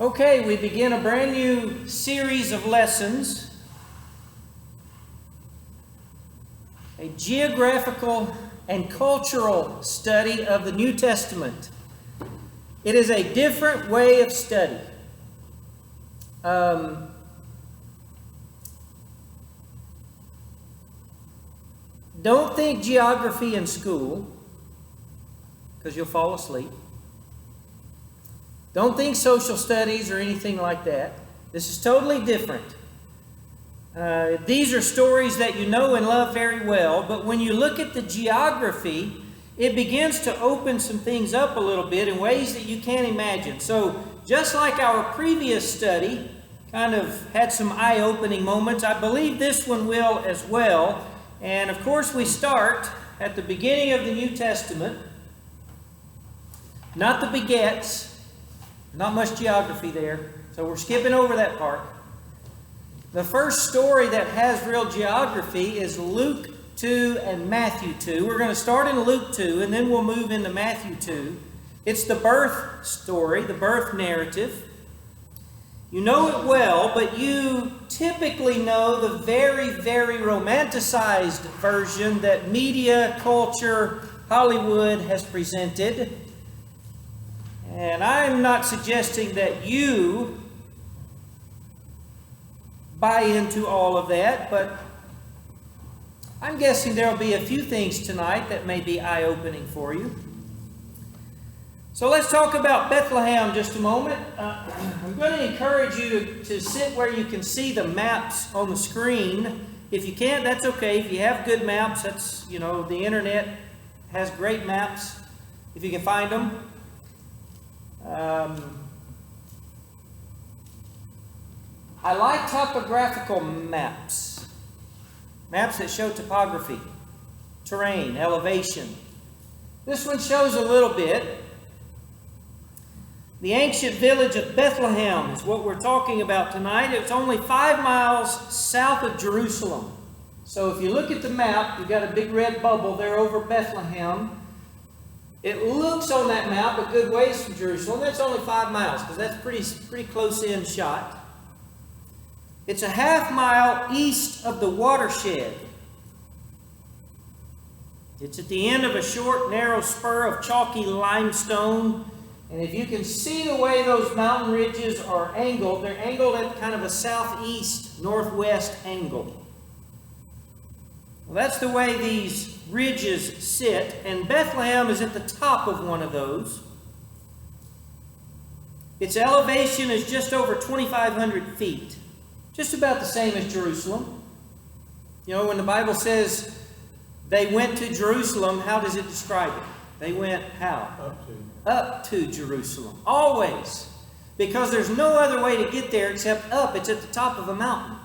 Okay, we begin a brand new series of lessons. A geographical and cultural study of the New Testament. It is a different way of study. Don't think geography in school, because you'll fall asleep. Don't think social studies or anything like that. This is totally different. These are stories that you know and love very well, but when you look at the geography, it begins to open some things up a little bit in ways that you can't imagine. So just like our previous study kind of had some eye-opening moments, I believe this one will as well. And of course we start at the beginning of the New Testament, not the begets. Not much geography there, so we're skipping over that part. The first story that has real geography is Luke 2 and Matthew 2. We're going to start in Luke 2, and then we'll move into Matthew 2. It's the birth story, the birth narrative. You know it well, but you typically know the very, very romanticized version that media, culture, Hollywood has presented. And I'm not suggesting that you buy into all of that, but I'm guessing there will be a few things tonight that may be eye-opening for you. So let's talk about Bethlehem just a moment. I'm going to encourage you to sit where you can see the maps on the screen. If you can't, that's okay. If you have good maps, that's, the internet has great maps, if you can find them. I like topographical maps. Maps that show topography, terrain, elevation. This one shows a little bit. The ancient village of Bethlehem is what we're talking about tonight. It's only 5 miles south of Jerusalem. So if you look at the map, you've got a big red bubble there over Bethlehem. It looks on that map a good ways from Jerusalem. That's only 5 miles because that's pretty close in shot. It's a half mile east of the watershed. It's at the end of a short, narrow spur of chalky limestone. And if you can see the way those mountain ridges are angled, they're angled at kind of a southeast, northwest angle. Well, that's the way these ridges sit, and Bethlehem is at the top of one of those. Its elevation is just over 2,500 feet, just about the same as Jerusalem. When the Bible says they went to Jerusalem, how does it describe it? They went how? Up to Jerusalem. Always. Because there's no other way to get there except up. It's at the top of a mountain.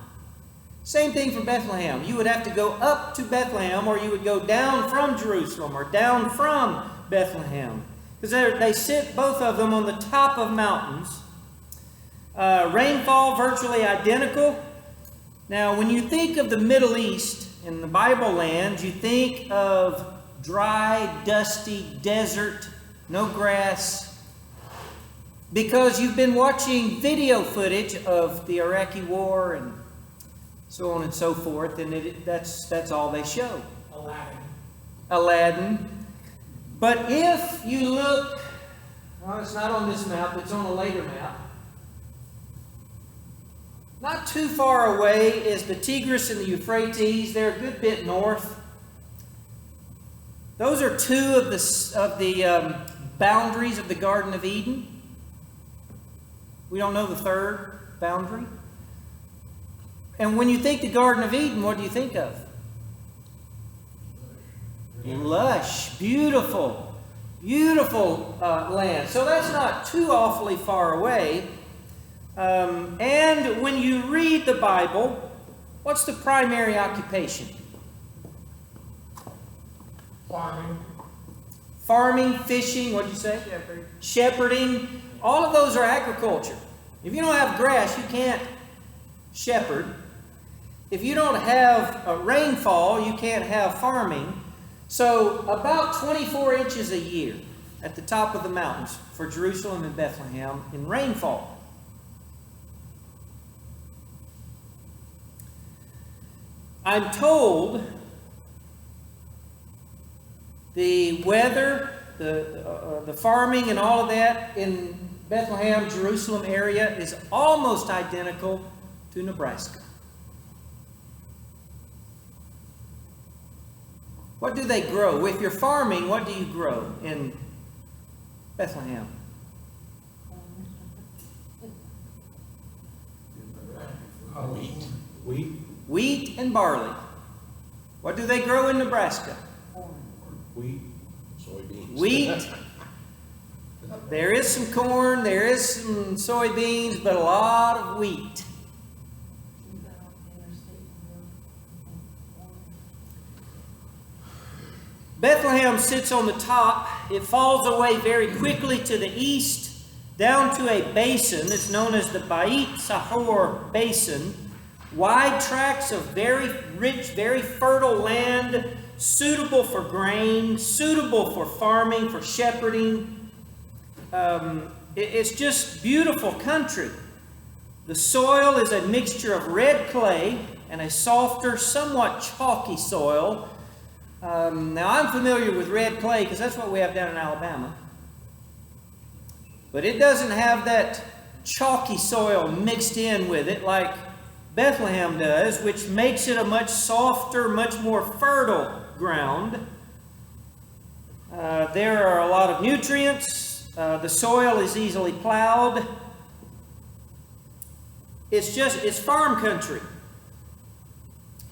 Same thing for Bethlehem. You would have to go up to Bethlehem, or you would go down from Jerusalem, or down from Bethlehem. Because they sit, both of them, on the top of mountains. Rainfall virtually identical. Now, when you think of the Middle East in the Bible lands, you think of dry, dusty desert, no grass. Because you've been watching video footage of the Iraqi war and so on and so forth, and that's all they show. Aladdin. But if you look, it's not on this map, it's on a later map. Not too far away is the Tigris and the Euphrates. They're a good bit north. Those are two of the boundaries of the Garden of Eden. We don't know the third boundary. And when you think the Garden of Eden, what do you think of? Lush, beautiful, beautiful land. So that's not too awfully far away. And when you read the Bible, what's the primary occupation? Farming, fishing, what'd you say? Shepherding. All of those are agriculture. If you don't have grass, you can't shepherd. If you don't have a rainfall, you can't have farming. So about 24 inches a year at the top of the mountains for Jerusalem and Bethlehem in rainfall. I'm told the weather, the farming and all of that in Bethlehem, Jerusalem area is almost identical to Nebraska. What do they grow? If you're farming, what do you grow in Bethlehem? Wheat and barley. What do they grow in Nebraska? Wheat, soybeans. Wheat. There is some corn, there is some soybeans, but a lot of wheat. Bethlehem sits on the top. It falls away very quickly to the east, down to a basin. It's known as the Beit Sahor Basin. Wide tracts of very rich, very fertile land, suitable for grain, suitable for farming, for shepherding. It's just beautiful country. The soil is a mixture of red clay and a softer, somewhat chalky soil. Now, I'm familiar with red clay because that's what we have down in Alabama. But it doesn't have that chalky soil mixed in with it like Bethlehem does, which makes it a much softer, much more fertile ground. There are a lot of nutrients. The soil is easily plowed. It's farm country.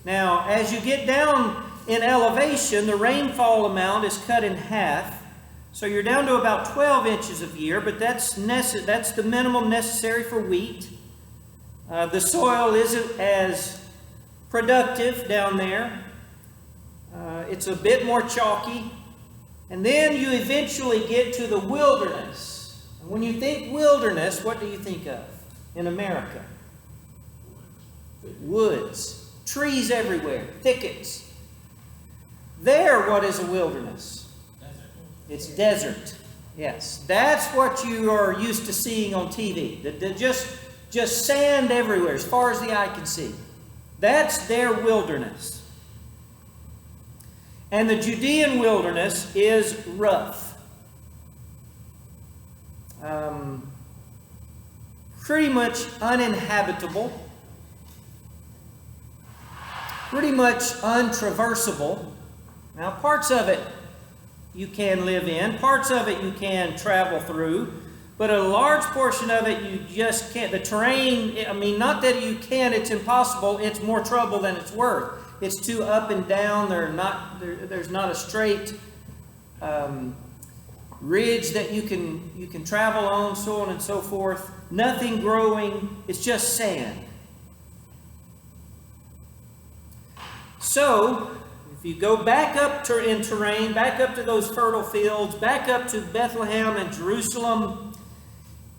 Now, as you get down in elevation, the rainfall amount is cut in half. So you're down to about 12 inches a year, but that's the minimum necessary for wheat. The soil isn't as productive down there. It's a bit more chalky. And then you eventually get to the wilderness. And when you think wilderness, what do you think of in America? Woods. Trees everywhere. Thickets. There, what is a wilderness? Desert. It's desert. Yes. That's what you are used to seeing on TV. Just sand everywhere, as far as the eye can see. That's their wilderness. And the Judean wilderness is rough. Pretty much uninhabitable. Pretty much untraversable. Now, parts of it you can live in. Parts of it you can travel through. But a large portion of it you just can't. The terrain, I mean, not that you can't, it's impossible. It's more trouble than it's worth. It's too up and down. There's not a straight ridge that you can travel on, so on and so forth. Nothing growing. It's just sand. So, if you go back up in terrain, back up to those fertile fields, back up to Bethlehem and Jerusalem,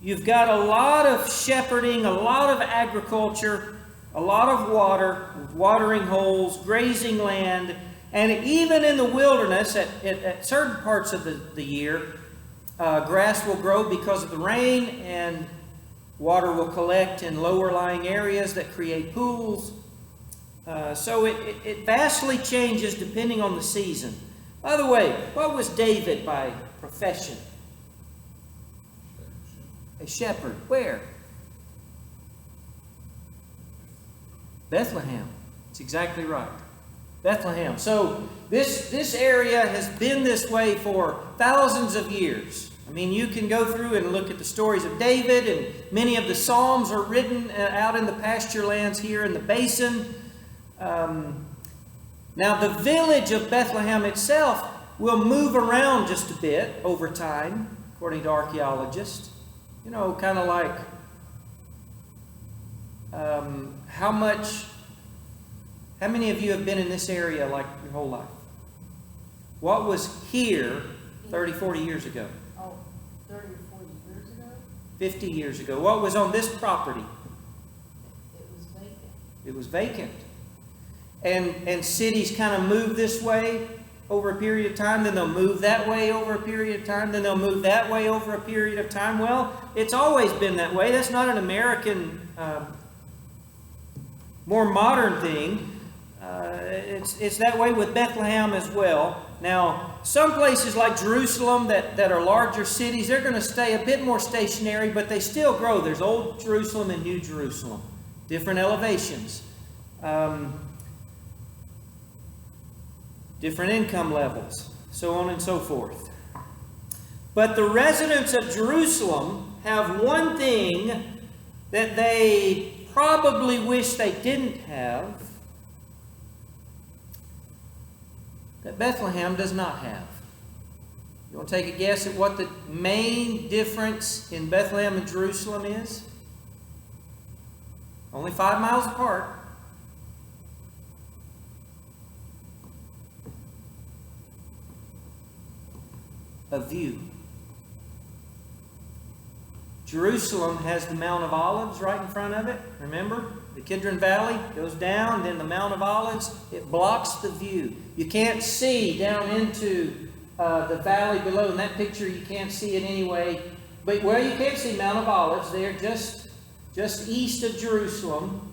you've got a lot of shepherding, a lot of agriculture, a lot of water, watering holes, grazing land, and even in the wilderness, at certain parts of the year, grass will grow because of the rain, and water will collect in lower lying areas that create pools. So it vastly changes depending on the season. By the way, what was David by profession? A shepherd. Where? Bethlehem. It's exactly right. Bethlehem. So this area has been this way for thousands of years. I mean, you can go through and look at the stories of David, and many of the Psalms are written out in the pasture lands here in the basin. Now, the village of Bethlehem itself will move around just a bit over time, according to archaeologists. You know, kind of like how many of you have been in this area like your whole life? What was here 30, 40 years ago? Oh, 30 or 40 years ago? 50 years ago. What was on this property? It was vacant. It was vacant. And cities kind of move this way over a period of time, then they'll move that way over a period of time, then they'll move that way over a period of time. Well, it's always been that way. That's not an American, more modern thing. It's that way with Bethlehem as well. Now, some places like Jerusalem that are larger cities, they're going to stay a bit more stationary, but they still grow. There's Old Jerusalem and New Jerusalem, different elevations, different income levels, so on and so forth. But the residents of Jerusalem have one thing that they probably wish they didn't have, that Bethlehem does not have. You want to take a guess at what the main difference in Bethlehem and Jerusalem is? Only 5 miles apart. A view. Jerusalem has the Mount of Olives right in front of it. Remember? The Kidron Valley goes down, then the Mount of Olives, it blocks the view. You can't see down into the valley below. In that picture, you can't see it anyway. But where you can see Mount of Olives, there just east of Jerusalem.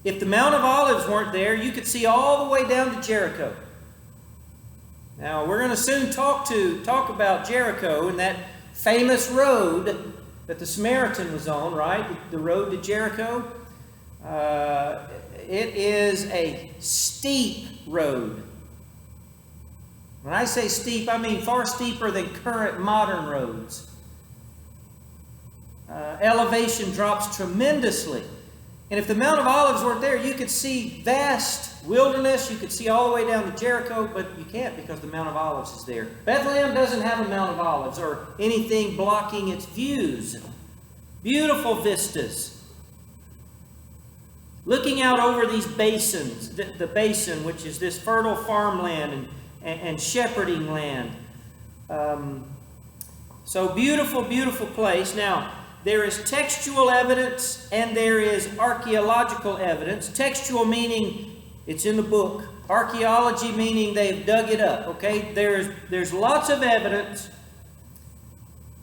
If the Mount of Olives weren't there, you could see all the way down to Jericho. Now, we're going to soon talk about Jericho and that famous road that the Samaritan was on, right? The road to Jericho. It is a steep road. When I say steep, I mean far steeper than current modern roads. Elevation drops tremendously. And if the Mount of Olives weren't there, you could see vast wilderness. You could see all the way down to Jericho, but you can't because the Mount of Olives is there. Bethlehem doesn't have a Mount of Olives or anything blocking its views. Beautiful vistas. Looking out over these basins, the basin, which is this fertile farmland and shepherding land. So beautiful, beautiful place. Now, there is textual evidence and there is archaeological evidence. Textual meaning it's in the book. Archaeology meaning they've dug it up. Okay, there's lots of evidence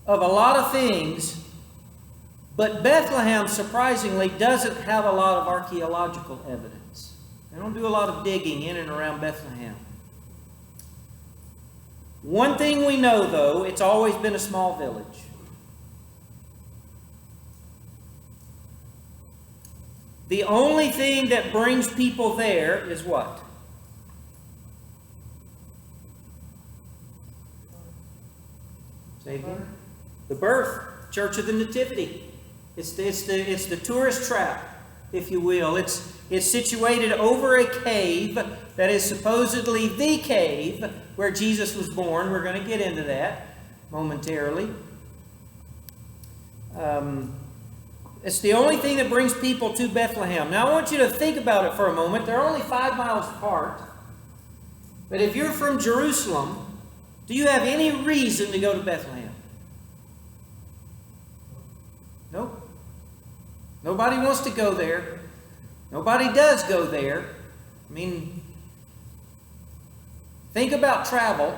of a lot of things, but Bethlehem surprisingly doesn't have a lot of archaeological evidence. They don't do a lot of digging in and around Bethlehem. One thing we know though, it's always been a small village. The only thing that brings people there is what? Say again. The birth, Church of the Nativity. It's the tourist trap, if you will. It's situated over a cave that is supposedly the cave where Jesus was born. We're going to get into that momentarily. It's the only thing that brings people to Bethlehem. Now, I want you to think about it for a moment. They're only 5 miles apart. But if you're from Jerusalem, do you have any reason to go to Bethlehem? Nope. Nobody wants to go there. Nobody does go there. I mean, think about travel.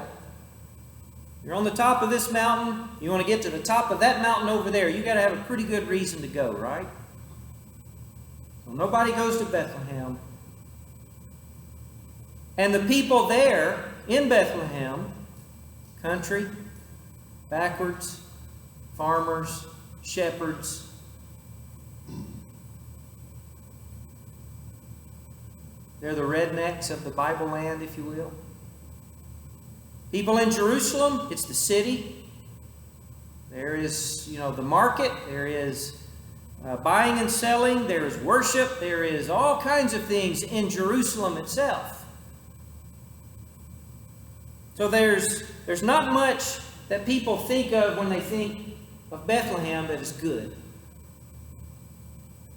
You're on the top of this mountain. You want to get to the top of that mountain over there. You've got to have a pretty good reason to go, right? So nobody goes to Bethlehem. And the people there in Bethlehem, country, backwards, farmers, shepherds. They're the rednecks of the Bible land, if you will. People in Jerusalem, it's the city. There is, the market. There is buying and selling. There is worship. There is all kinds of things in Jerusalem itself. So there's not much that people think of when they think of Bethlehem that is good.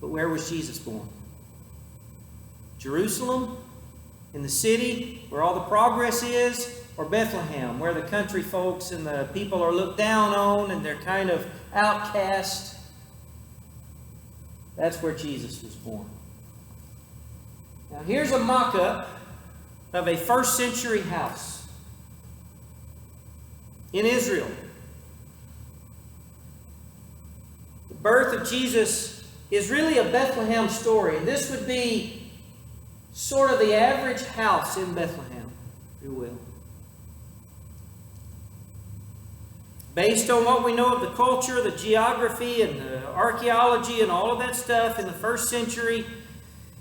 But where was Jesus born? Jerusalem, in the city where all the progress is, or Bethlehem, where the country folks and the people are looked down on and they're kind of outcast. That's where Jesus was born. Now here's a mock-up of a first century house in Israel. The birth of Jesus is really a Bethlehem story. And this would be sort of the average house in Bethlehem, if you will. Based on what we know of the culture, the geography, and the archaeology, and all of that stuff in the first century,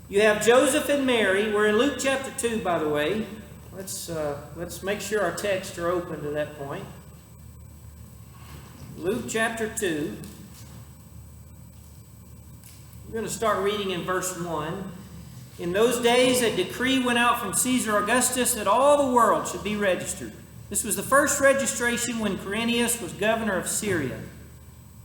you have Joseph and Mary. We're in Luke chapter 2, by the way. Let's make sure our texts are open to that point. Luke chapter 2. We're going to start reading in verse 1. In those days, a decree went out from Caesar Augustus that all the world should be registered. This was the first registration when Quirinius was governor of Syria.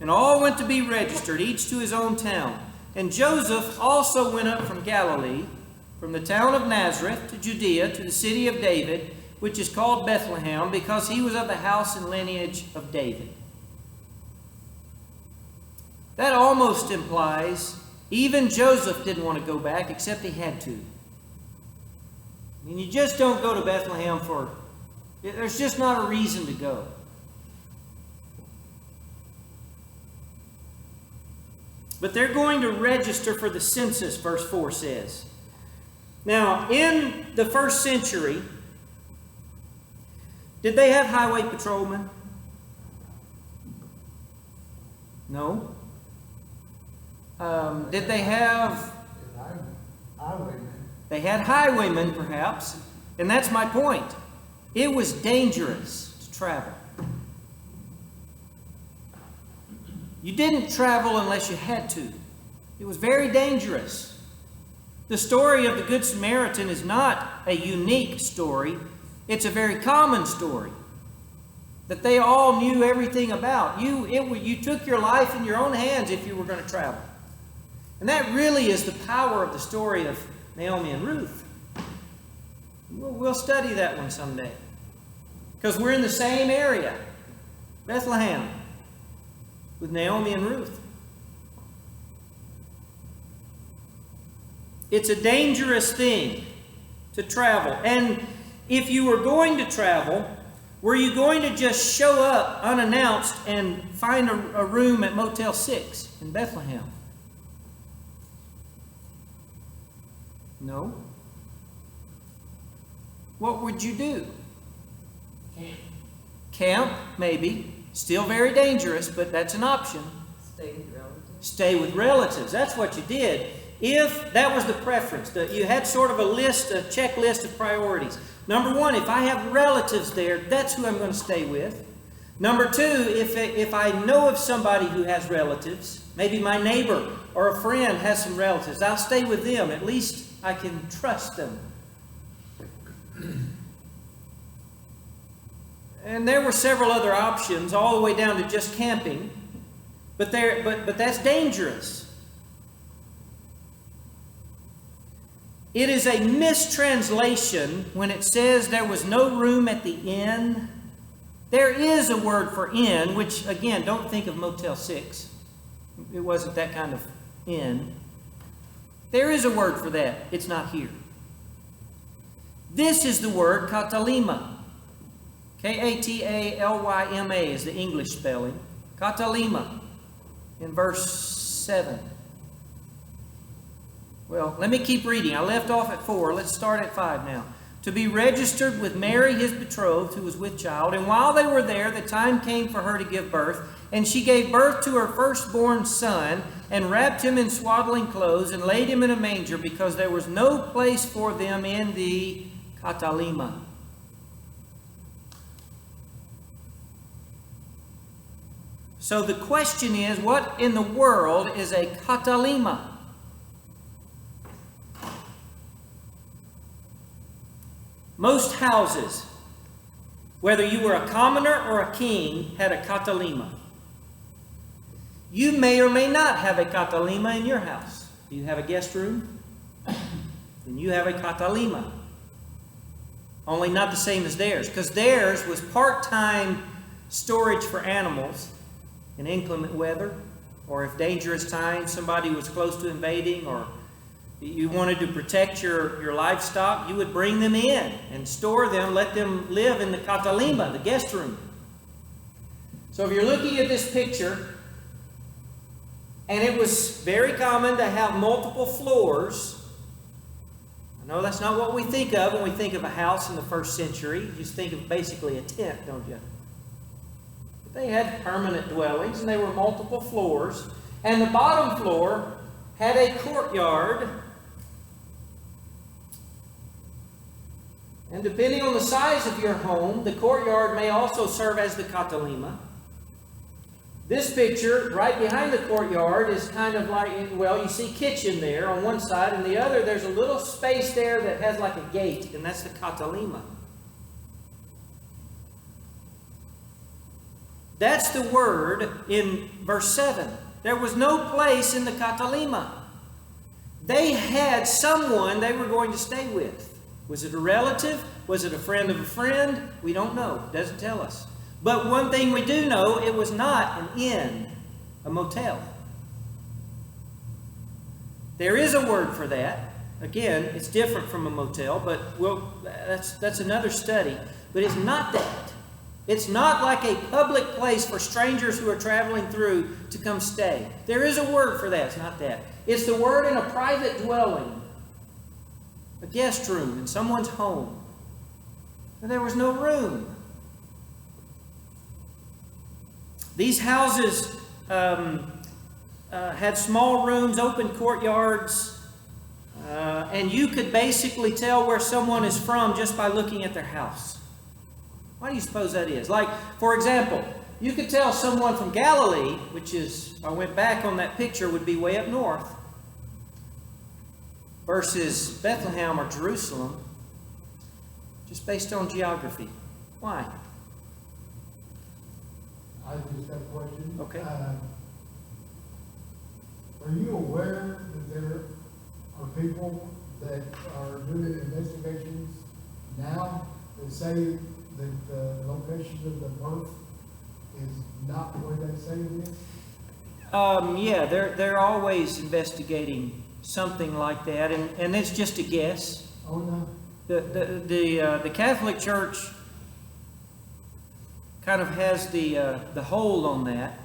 And all went to be registered, each to his own town. And Joseph also went up from Galilee, from the town of Nazareth to Judea, to the city of David, which is called Bethlehem, because he was of the house and lineage of David. That almost implies even Joseph didn't want to go back, except he had to. I mean, you just don't go to Bethlehem for... There's just not a reason to go. But they're going to register for the census, verse 4 says. Now, in the first century, did they have highway patrolmen? No. Did they have... Highwaymen. They had highwaymen, perhaps. And that's my point. It was dangerous to travel. You didn't travel unless you had to. It was very dangerous. The story of the Good Samaritan is not a unique story. It's a very common story that they all knew everything about. You took your life in your own hands if you were going to travel. And that really is the power of the story of Naomi and Ruth. We'll study that one someday. Because we're in the same area, Bethlehem, with Naomi and Ruth. It's a dangerous thing to travel. And if you were going to travel, were you going to just show up unannounced and find a room at Motel 6 in Bethlehem? No. What would you do? Camp, maybe. Still very dangerous, but that's an option. Stay with relatives. Stay with relatives. That's what you did. If that was the preference, you had sort of a checklist of priorities. Number one, if I have relatives there, that's who I'm going to stay with. Number two, if I know of somebody who has relatives, maybe my neighbor or a friend has some relatives, I'll stay with them. At least I can trust them. And there were several other options, all the way down to just camping. But that's dangerous. It is a mistranslation when it says there was no room at the inn. There is a word for inn, which, again, don't think of Motel 6. It wasn't that kind of inn. There is a word for that. It's not here. This is the word katalima. K-A-T-A-L-Y-M-A is the English spelling. Katalima in verse 7. Well, let me keep reading. I left off at 4. Let's start at 5 now. To be registered with Mary, his betrothed, who was with child. And while they were there, the time came for her to give birth. And she gave birth to her firstborn son, and wrapped him in swaddling clothes, and laid him in a manger, because there was no place for them in the katalima. So the question is, what in the world is a katalima? Most houses, whether you were a commoner or a king, had a katalima. You may or may not have a katalima in your house. Do you have a guest room? Then you have a katalima. Only not the same as theirs, because theirs was part-time storage for animals in inclement weather, or if dangerous times, somebody was close to invading, or you wanted to protect your livestock, you would bring them in and store them, let them live in the katalima, the guest room. So if you're looking at this picture, and it was very common to have multiple floors. No, that's not what we think of when we think of a house in the first century. You just think of basically a tent, don't you? But they had permanent dwellings, and they were multiple floors. And the bottom floor had a courtyard. And depending on the size of your home, the courtyard may also serve as the katalima. This picture, right behind the courtyard, is kind of like, well, you see kitchen there on one side, and the other, there's a little space there that has like a gate, and that's the katalima. That's the word in verse 7. There was no place in the katalima. They had someone they were going to stay with. Was it a relative? Was it a friend of a friend? We don't know. It doesn't tell us. But one thing we do know, it was not an inn, a motel. There is a word for that. Again, it's different from a motel, but that's another study. But it's not that. It's not like a public place for strangers who are traveling through to come stay. There is a word for that. It's not that. It's the word in a private dwelling, a guest room in someone's home. And there was no room. These houses had small rooms, open courtyards, and you could basically tell where someone is from just by looking at their house. Why do you suppose that is? Like, for example, you could tell someone from Galilee, which is, I went back on that picture, would be way up north, versus Bethlehem or Jerusalem, just based on geography. Why? I just have a question. Okay. Are you aware that there are people that are doing investigations now that say that the location of the birth is not where they say it is? Yeah, they're always investigating something like that, and it's just a guess. Oh no. The Catholic Church kind of has the hold on that,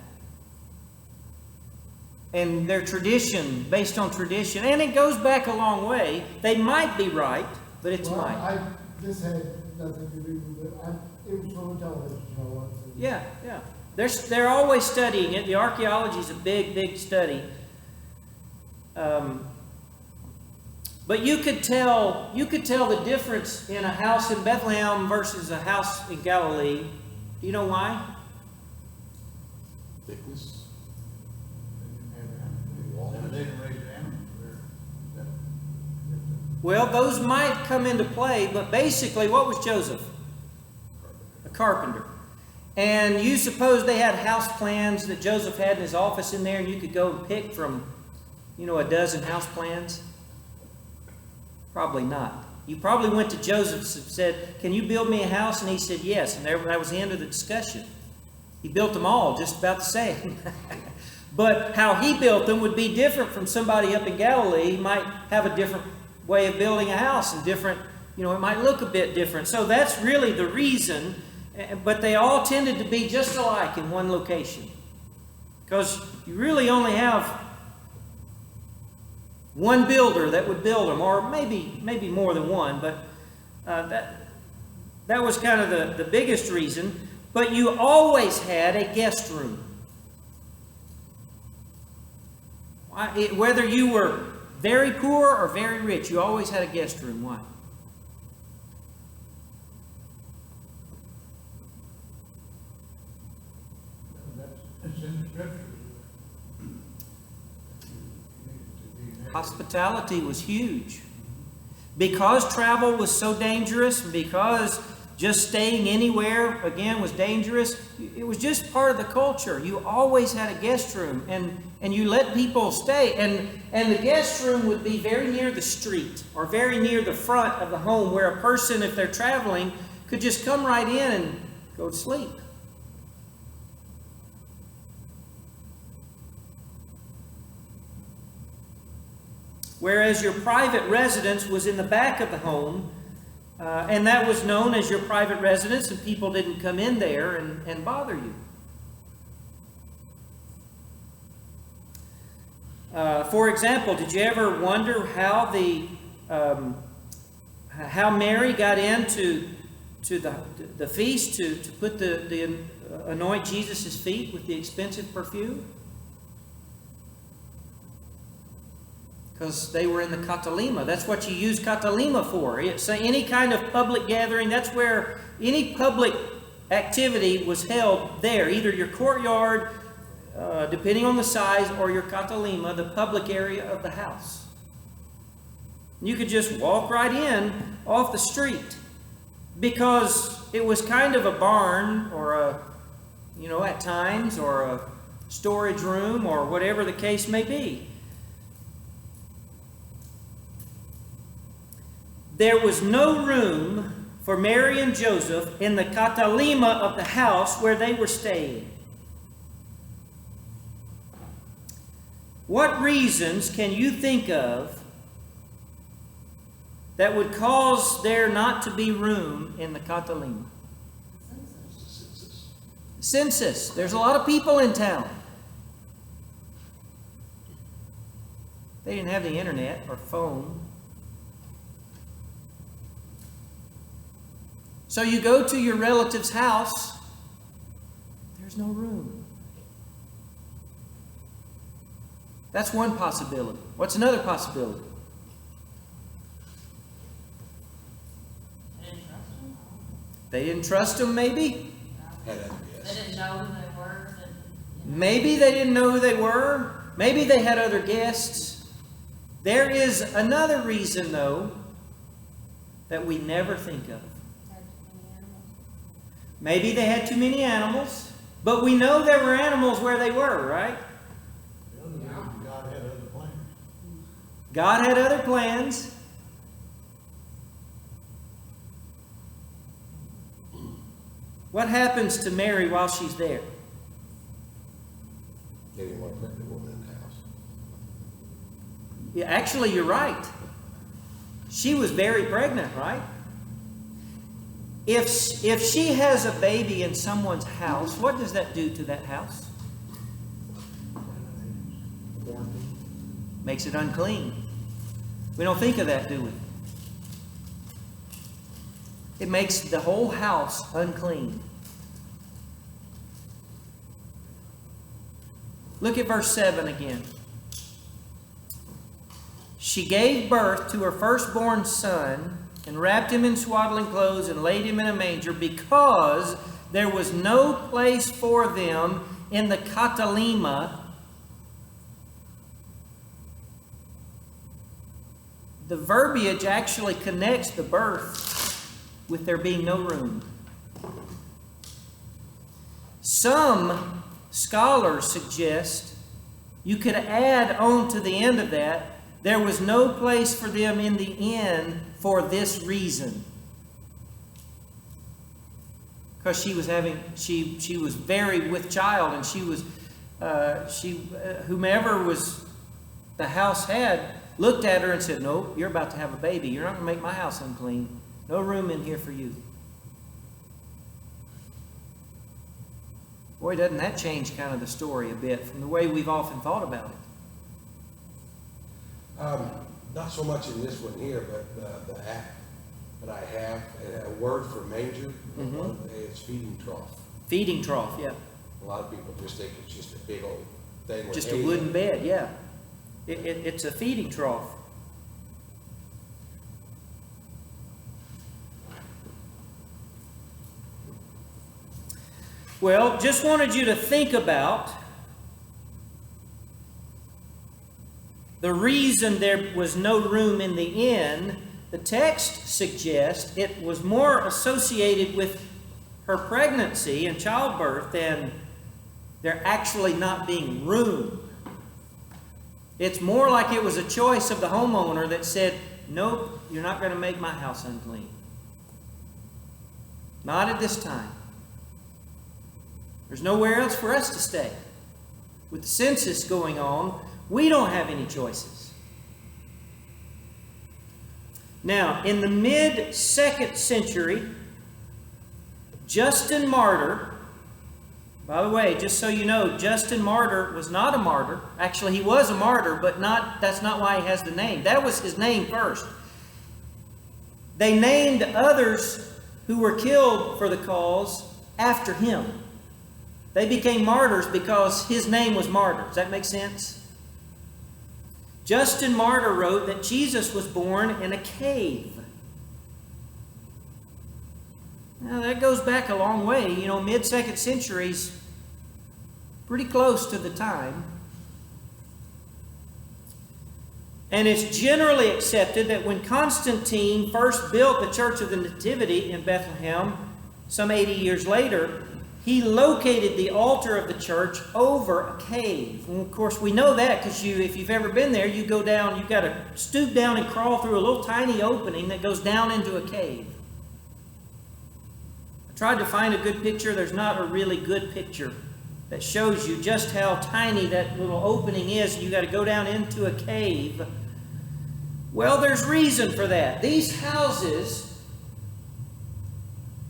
and their tradition, based on tradition, and it goes back a long way. They might be right, but it's might. This had nothing to do with it. It was from a television show. Yeah. They're always studying it. The archaeology is a big study. But you could tell the difference in a house in Bethlehem versus a house in Galilee. Do you know why? Thickness. They didn't raise animals there. Well, those might come into play, but basically, what was Joseph? A carpenter. And you suppose they had house plans that Joseph had in his office in there, and you could go and pick from, a dozen house plans? Probably not. You probably went to Joseph and said, "Can you build me a house?" And he said, "Yes." And that was the end of the discussion. He built them all, just about the same. But how he built them would be different from somebody up in Galilee. He might have a different way of building a house, and different, it might look a bit different. So that's really the reason. But they all tended to be just alike in one location, because you really only have one builder that would build them, or maybe more than one, but that was kind of the biggest reason. But you always had a guest room. Whether you were very poor or very rich, you always had a guest room. Why? It's in the scriptures. Hospitality was huge. Because travel was so dangerous, and because just staying anywhere, again, was dangerous, it was just part of the culture. You always had a guest room, and you let people stay. And the guest room would be very near the street, or very near the front of the home, where a person, if they're traveling, could just come right in and go to sleep. Whereas your private residence was in the back of the home, and that was known as your private residence, and people didn't come in there and bother you. For example, did you ever wonder how the how Mary got into the feast to put the anoint Jesus' feet with the expensive perfume? Because they were in the Catalima. That's what you use Catalima for. It's any kind of public gathering. That's where any public activity was held there. Either your courtyard, depending on the size, or your Catalima, the public area of the house. You could just walk right in off the street, because it was kind of a barn, or at times, or a storage room, or whatever the case may be. There was no room for Mary and Joseph in the Catalima of the house where they were staying. What reasons can you think of that would cause there not to be room in the Catalima? Census. There's a lot of people in town. They didn't have the internet or phone. So you go to your relative's house, there's no room. That's one possibility. What's another possibility? They didn't trust them, maybe? Had other They guests. didn't know who they were. Maybe they didn't know who they were. Maybe they had other guests. There is another reason, though, that we never think of. Maybe they had too many animals, but we know there were animals where they were, right? The other reason, God had other plans. God had other plans. What happens to Mary while she's there? They didn't want to put the woman in the house. Yeah, actually, you're right. She was very pregnant, right? If she has a baby in someone's house, what does that do to that house? Quarantine. Makes it unclean. We don't think of that, do we? It makes the whole house unclean. Look at verse 7 again. She gave birth to her firstborn son and wrapped him in swaddling clothes and laid him in a manger, because there was no place for them in the Catalima. The verbiage actually connects the birth with there being no room. Some scholars suggest you could add on to the end of that, there was no place for them in the inn for this reason. Because she was very with child, and whomever was the house had looked at her and said, "Nope, you're about to have a baby. You're not going to make my house unclean. No room in here for you." Boy, doesn't that change kind of the story a bit from the way we've often thought about it? Not so much in this one here, but the app that I have, a word for manger, it's feeding trough. Feeding trough, yeah. A lot of people just think it's just a big old thing. with Just hay a in wooden it. bed, yeah. It's a feeding trough. Well, just wanted you to think about the reason there was no room in the inn. The text suggests it was more associated with her pregnancy and childbirth than there actually not being room. It's more like it was a choice of the homeowner that said, "Nope, you're not going to make my house unclean. Not at this time. There's nowhere else for us to stay. With the census going on, we don't have any choices." Now, in the mid-2nd century, Justin Martyr, by the way, just so you know, Justin Martyr was not a martyr. Actually, he was a martyr, but that's not why he has the name. That was his name first. They named others who were killed for the cause after him. They became martyrs because his name was Martyr. Does that make sense? Justin Martyr wrote that Jesus was born in a cave. Now that goes back a long way. You know, mid-2nd century's pretty close to the time. And it's generally accepted that when Constantine first built the Church of the Nativity in Bethlehem, some 80 years later, he located the altar of the church over a cave. And of course, we know that because if you've ever been there, you go down, you've got to stoop down and crawl through a little tiny opening that goes down into a cave. I tried to find a good picture. There's not a really good picture that shows you just how tiny that little opening is, and you've got to go down into a cave. Well, there's reason for that. These houses,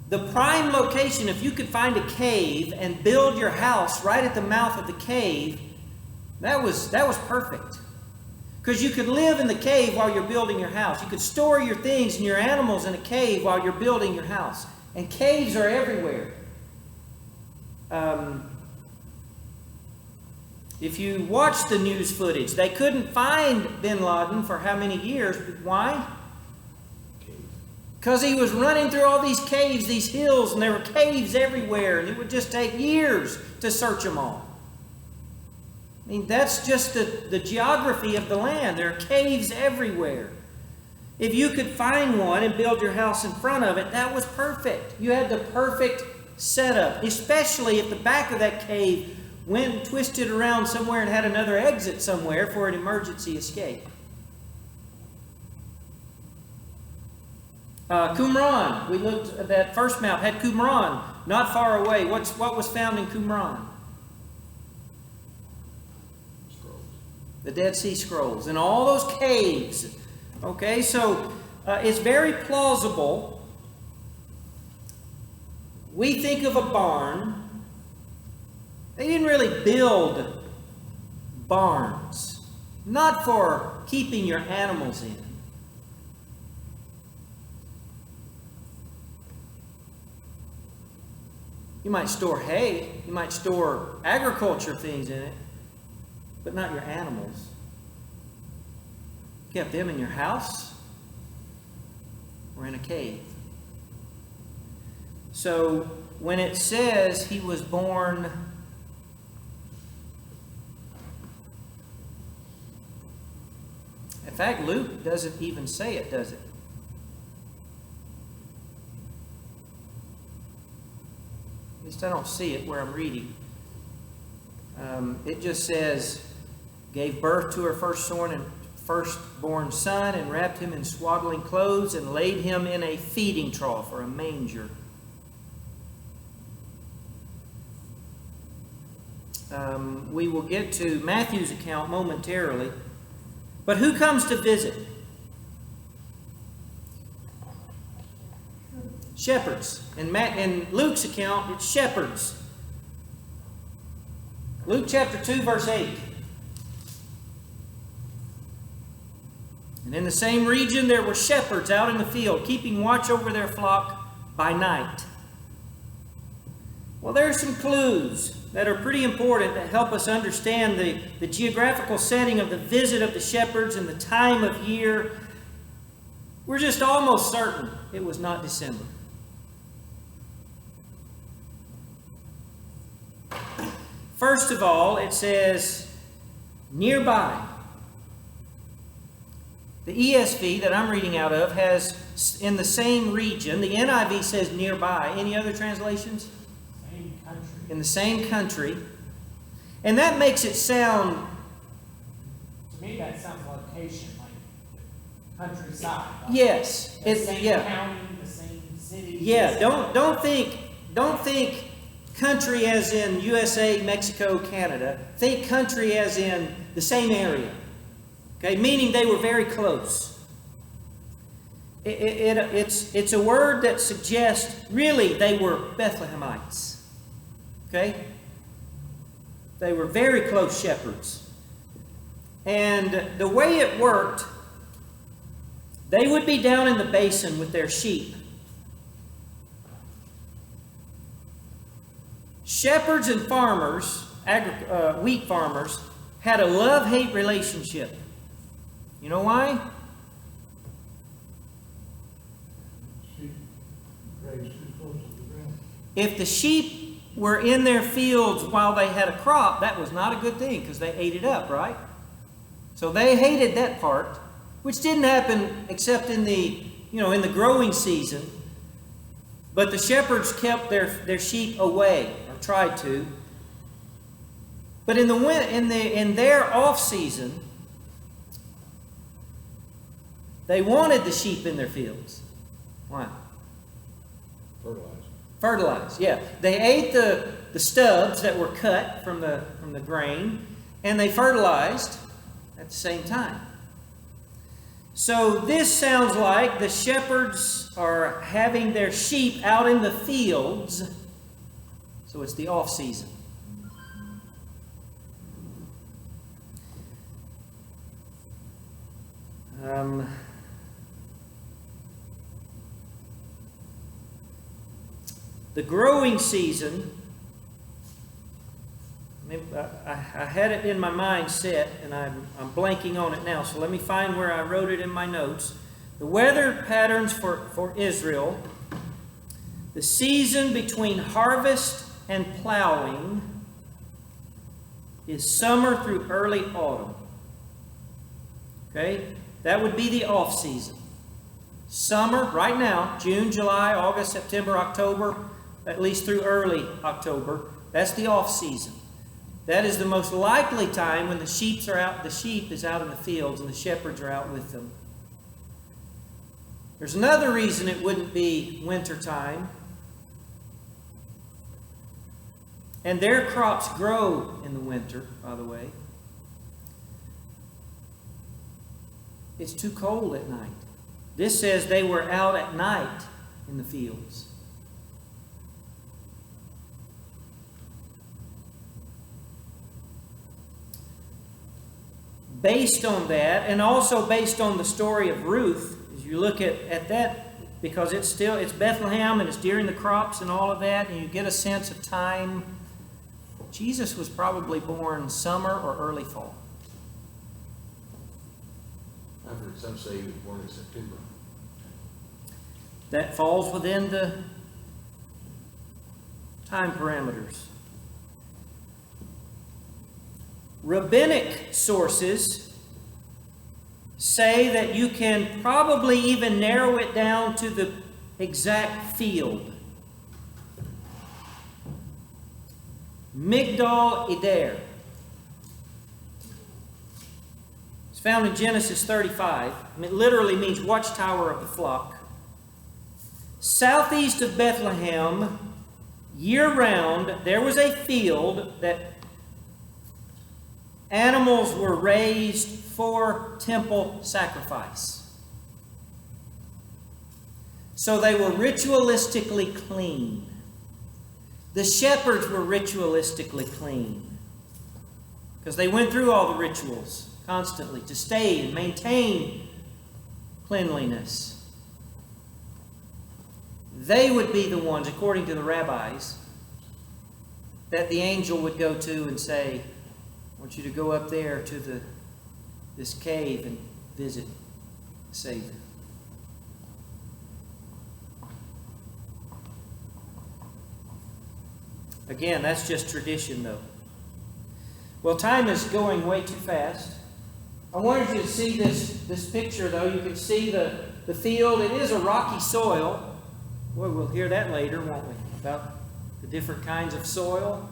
the prime location, if you could find a cave and build your house right at the mouth of the cave, that was perfect. Because you could live in the cave while you're building your house. You could store your things and your animals in a cave while you're building your house. And caves are everywhere. If you watch the news footage, they couldn't find bin Laden for how many years? Why? Because he was running through all these caves, these hills, and there were caves everywhere, and it would just take years to search them all. I mean, that's just the geography of the land. There are caves everywhere. If you could find one and build your house in front of it, that was perfect. You had the perfect setup, especially if the back of that cave went and twisted around somewhere and had another exit somewhere for an emergency escape. Qumran, we looked at that first map, had Qumran not far away. What was found in Qumran? Scrolls. The Dead Sea Scrolls and all those caves. Okay, so it's very plausible. We think of a barn. They didn't really build barns, not for keeping your animals in. You might store hay, you might store agriculture things in it, but not your animals. You kept them in your house or in a cave. So when it says he was born in fact, Luke doesn't even say it, does it? At least I don't see it where I'm reading. It just says, gave birth to her firstborn son and wrapped him in swaddling clothes and laid him in a feeding trough or a manger. We will get to Matthew's account momentarily. But who comes to visit? Shepherds. In Luke's account, it's shepherds. Luke chapter 2, verse 8. And in the same region there were shepherds out in the field, keeping watch over their flock by night. Well, there are some clues that are pretty important that help us understand the geographical setting of the visit of the shepherds and the time of year. We're just almost certain it was not December. First of all, it says nearby. The ESV that I'm reading out of has in the same region. The NIV says nearby. Any other translations? Same country. In the same country. And that makes it sound... To me, that sounds location, like countryside. Like Yes. the same county, the same city. Yeah, don't think country as in USA, Mexico, Canada. Think country as in the same area. Okay, meaning they were very close. It's a word that suggests really they were Bethlehemites. Okay? They were very close shepherds. And the way it worked They would be down in the basin with their sheep. Shepherds and farmers, wheat farmers, had a love-hate relationship. You know why? Sheep grazed too close to the ground. If the sheep were in their fields while they had a crop, that was not a good thing because they ate it up, right? So they hated that part, which didn't happen except in the growing season. But the shepherds kept their sheep away, or tried to. But in their off season, they wanted the sheep in their fields. Why? Fertilized, yeah. They ate the stubs that were cut from the grain, and they fertilized at the same time. So this sounds like the shepherds are having their sheep out in the fields. So it's the off season. The growing season, I had it in my mind set, and I'm blanking on it now, so let me find where I wrote it in my notes. The weather patterns for Israel, the season between harvest and plowing is summer through early autumn. Okay? That would be the off season. Summer, right now, June, July, August, September, October, at least through early October, that's the off season. That is the most likely time when the sheep is out in the fields and the shepherds are out with them. There's another reason it wouldn't be winter time. And their crops grow in the winter, by the way. It's too cold at night. This says they were out at night in the fields. Based on that, and also based on the story of Ruth, as you look at that, because it's Bethlehem and it's during the crops and all of that, and you get a sense of time. Jesus was probably born summer or early fall. I've heard some say he was born in September. That falls within the time parameters. Rabbinic sources say that you can probably even narrow it down to the exact field. Migdal Eder. It's found in Genesis 35. It literally means watchtower of the flock. Southeast of Bethlehem, year-round, there was a field that animals were raised for temple sacrifice. So they were ritualistically clean. The shepherds were ritualistically clean because they went through all the rituals constantly to stay and maintain cleanliness. They would be the ones, according to the rabbis, that the angel would go to and say, I want you to go up there to this cave and visit the Savior. Again, that's just tradition, though. Well, time is going way too fast. I wanted you to see this picture, though. You can see the field. It is a rocky soil. Boy, we'll hear that later, won't we? About the different kinds of soil.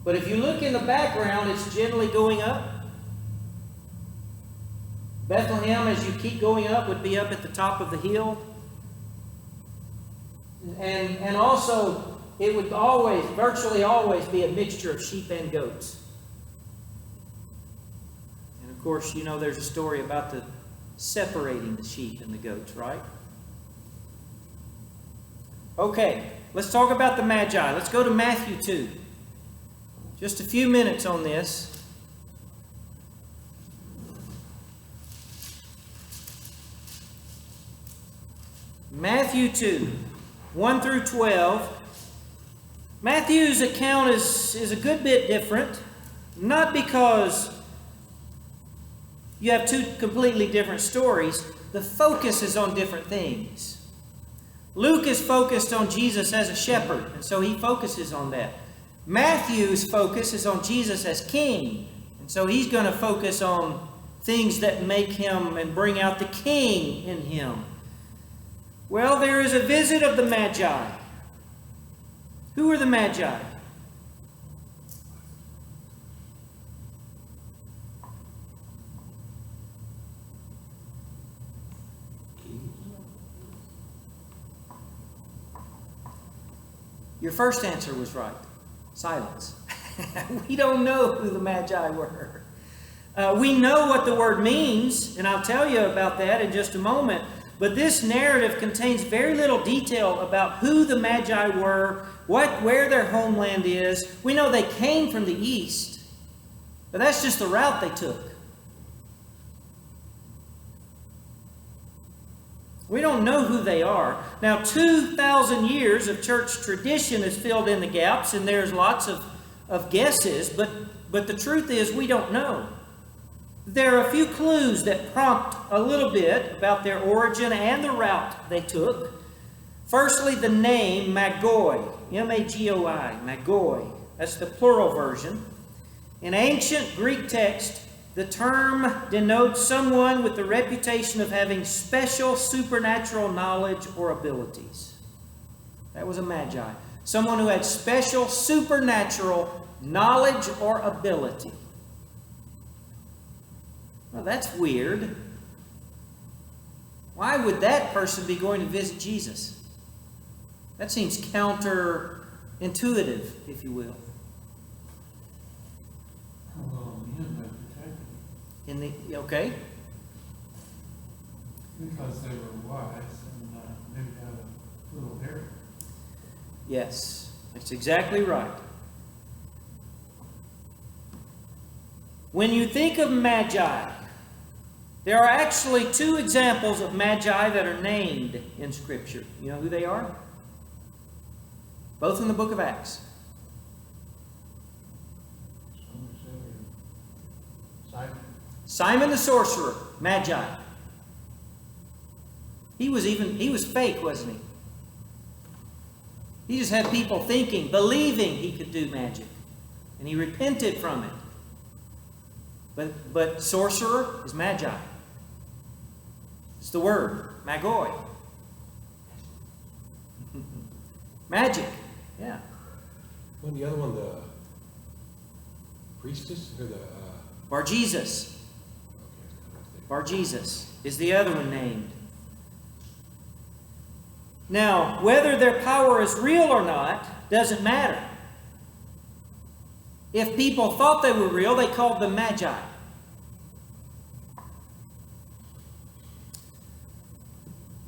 But if you look in the background, it's gently going up. Bethlehem, as you keep going up, would be up at the top of the hill. And also, it would virtually always be a mixture of sheep and goats. And of course, there's a story about the separating the sheep and the goats, right? Okay, let's talk about the Magi. Let's go to Matthew 2. Just a few minutes on this. Matthew 2, 1 through 12. Matthew's account is a good bit different, not because you have two completely different stories. The focus is on different things. Luke is focused on Jesus as a shepherd, and so he focuses on that. Matthew's focus is on Jesus as king, and so he's going to focus on things that make him and bring out the king in him. Well, there is a visit of the Magi. Who are the Magi? Your first answer was right. Silence. We don't know who the Magi were. We know what the word means, and I'll tell you about that in just a moment. But this narrative contains very little detail about who the Magi were, where their homeland is. We know they came from the east, but that's just the route they took. We don't know who they are. Now, 2,000 years of church tradition has filled in the gaps, and there's lots of guesses, but the truth is we don't know. There are a few clues that prompt a little bit about their origin and the route they took. Firstly, the name Magoi, M-A-G-O-I, Magoi. That's the plural version. In ancient Greek text, the term denotes someone with the reputation of having special supernatural knowledge or abilities. That was a Magi. Someone who had special supernatural knowledge or ability. Well, that's weird. Why would that person be going to visit Jesus? That seems counterintuitive, if you will. Okay? Because they were wise and maybe had a little hair. Yes, that's exactly right. When you think of Magi, there are actually two examples of Magi that are named in Scripture. You know who they are? Both in the book of Acts. Simon the sorcerer, Magi. He was fake, wasn't he? He just had people thinking, believing he could do magic. And he repented from it. But sorcerer is Magi. It's the word, magoi. Magic, yeah. Well, the other one, the priestess or the Bar Jesus. Bar Jesus is the other one named. Now, whether their power is real or not doesn't matter. If people thought they were real, they called them Magi.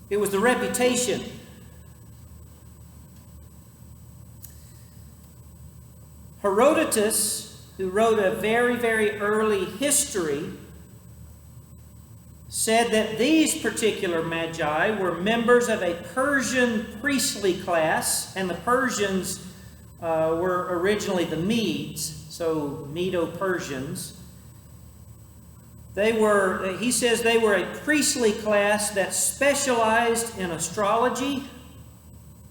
It was the reputation. Herodotus, who wrote a very, very early history, said that these particular Magi were members of a Persian priestly class, and the Persians were originally the Medes, so Medo-Persians. He says they were a priestly class that specialized in astrology.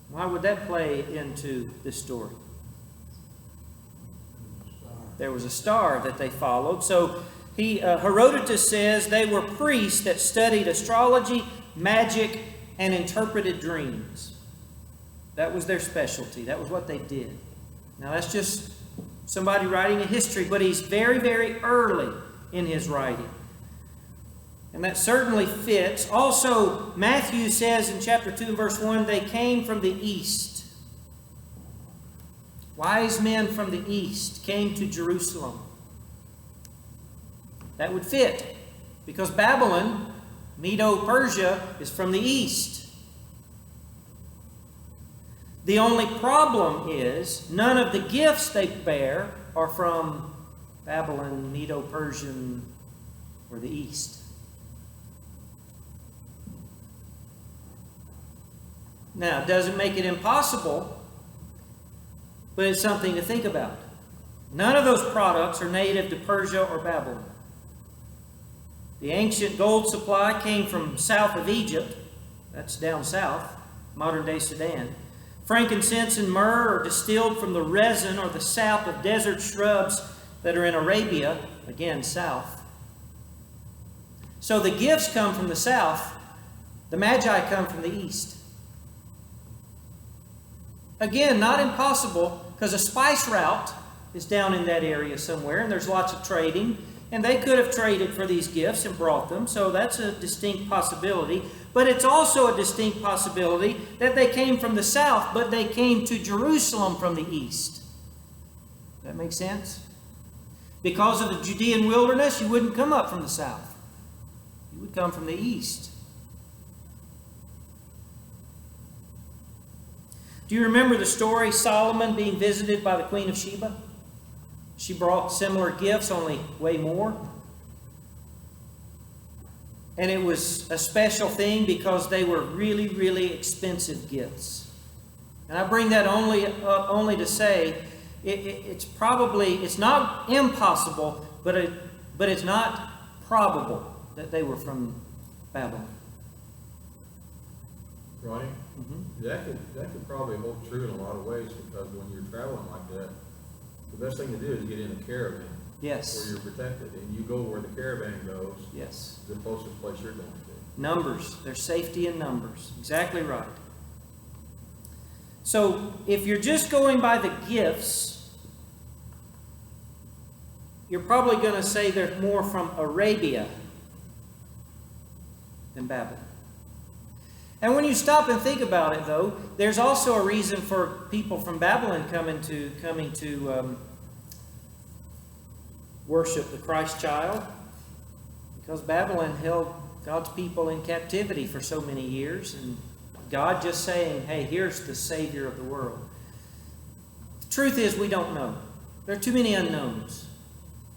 Why would that play into this story? There was a star that they followed. So Herodotus says they were priests that studied astrology, magic, and interpreted dreams. That was their specialty. That was what they did. Now that's just somebody writing a history, but he's very, very early in his writing. And that certainly fits. Also, Matthew says in chapter 2, verse 1, they came from the east. Wise men from the east came to Jerusalem. That would fit, because Babylon, Medo-Persia, is from the east. The only problem is none of the gifts they bear are from Babylon, Medo-Persian, or the east. Now, it doesn't make it impossible, but it's something to think about. None of those products are native to Persia or Babylon. The ancient gold supply came from south of Egypt. That's down south, modern-day Sudan. Frankincense and myrrh are distilled from the resin or the sap of desert shrubs that are in Arabia, again, south. So the gifts come from the south. The Magi come from the east. Again, not impossible, because a spice route is down in that area somewhere, and there's lots of trading, and they could have traded for these gifts and brought them, so that's a distinct possibility. But it's also a distinct possibility that they came from the south, but they came to Jerusalem from the east. That makes sense? Because of the Judean wilderness, you wouldn't come up from the south. You would come from the east. Do you remember the story, Solomon being visited by the Queen of Sheba? She brought similar gifts, only way more. And it was a special thing because they were really, really expensive gifts. And I bring that only to say it's not impossible, but it's not probable that they were from Babylon. Ronnie, that could probably hold true in a lot of ways, because when you're traveling like that, the best thing to do is get in a caravan. Yes. Where you're protected, and you go where the caravan goes. Yes. The closest place you're going to. Numbers. There's safety in numbers. Exactly right. So if you're just going by the gifts, you're probably going to say they're more from Arabia than Babylon. And when you stop and think about it, though, there's also a reason for people from Babylon coming to worship the Christ child, because Babylon held God's people in captivity for so many years, and God just saying, hey, here's the Savior of the world. The truth is, we don't know. There are too many unknowns.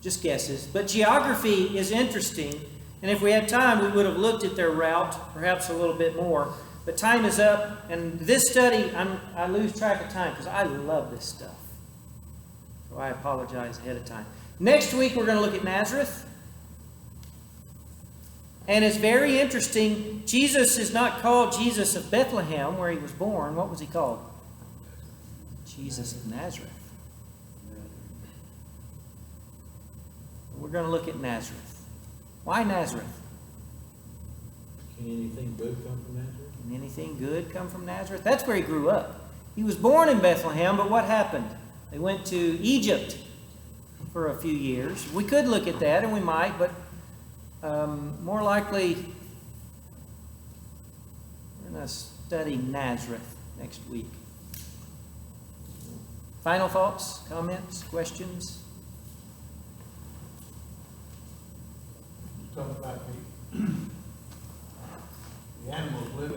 Just guesses. But geography is interesting, and if we had time, we would have looked at their route, perhaps a little bit more. But time is up, and this study, I lose track of time because I love this stuff. So I apologize ahead of time. Next week, we're going to look at Nazareth. And it's very interesting. Jesus is not called Jesus of Bethlehem, where he was born. What was he called? Jesus of Nazareth. We're going to look at Nazareth. Why Nazareth? Can anything good come from Nazareth? Can anything good come from Nazareth? That's where he grew up. He was born in Bethlehem, but what happened? They went to Egypt for a few years. We could look at that, and we might, but more likely we're going to study Nazareth next week. Final thoughts, comments, questions? Talk about the animals living